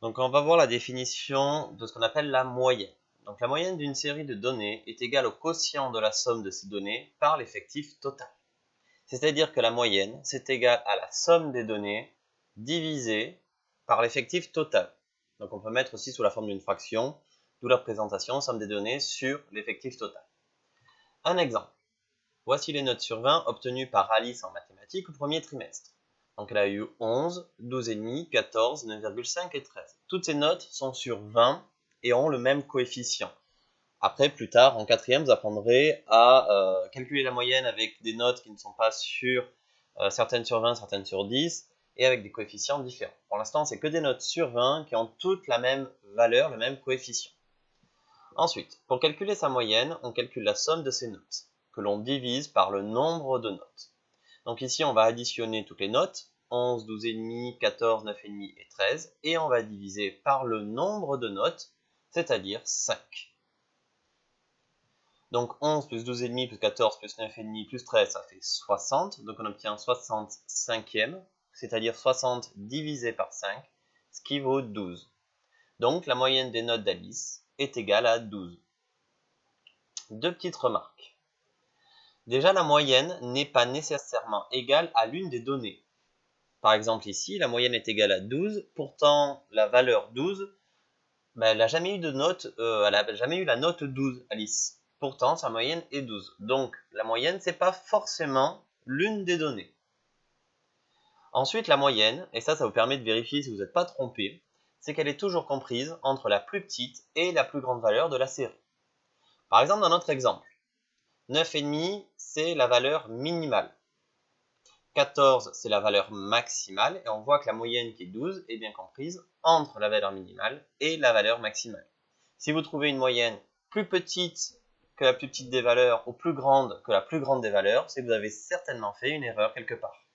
Donc on va voir la définition de ce qu'on appelle la moyenne. Donc la moyenne d'une série de données est égale au quotient de la somme de ces données par l'effectif total. C'est-à-dire que la moyenne, c'est égal à la somme des données divisée par l'effectif total. Donc on peut mettre aussi sous la forme d'une fraction, d'où la représentation somme des données sur l'effectif total. Un exemple. Voici les notes sur 20 obtenues par Alice en mathématiques au premier trimestre. Donc elle a eu 11, 12,5, 14, 9,5 et 13. Toutes ces notes sont sur 20 et ont le même coefficient. Après, plus tard, en quatrième, vous apprendrez à calculer la moyenne avec des notes qui ne sont pas sur certaines sur 20, certaines sur 10, et avec des coefficients différents. Pour l'instant, c'est que des notes sur 20 qui ont toutes la même valeur, le même coefficient. Ensuite, pour calculer sa moyenne, on calcule la somme de ces notes, que l'on divise par le nombre de notes. Donc ici, on va additionner toutes les notes, 11, 12,5, 14, 9,5 et 13, et on va diviser par le nombre de notes, c'est-à-dire 5. Donc 11 plus 12,5 plus 14 plus 9,5 plus 13, ça fait 60. Donc on obtient 65e, c'est-à-dire 60 divisé par 5, ce qui vaut 12. Donc la moyenne des notes d'Alice est égale à 12. Deux petites remarques. Déjà, la moyenne n'est pas nécessairement égale à l'une des données. Par exemple ici, la moyenne est égale à 12, pourtant la valeur 12, elle n'a jamais eu de note, elle n'a jamais eu la note 12, Alice. Pourtant, sa moyenne est 12. Donc, la moyenne, c'est pas forcément l'une des données. Ensuite, la moyenne, et ça vous permet de vérifier si vous n'êtes pas trompé, c'est qu'elle est toujours comprise entre la plus petite et la plus grande valeur de la série. Par exemple, dans notre exemple, 9,5, c'est la valeur minimale. 14, c'est la valeur maximale, et on voit que la moyenne qui est 12 est bien comprise entre la valeur minimale et la valeur maximale. Si vous trouvez une moyenne plus petite que la plus petite des valeurs ou plus grande que la plus grande des valeurs, c'est que vous avez certainement fait une erreur quelque part.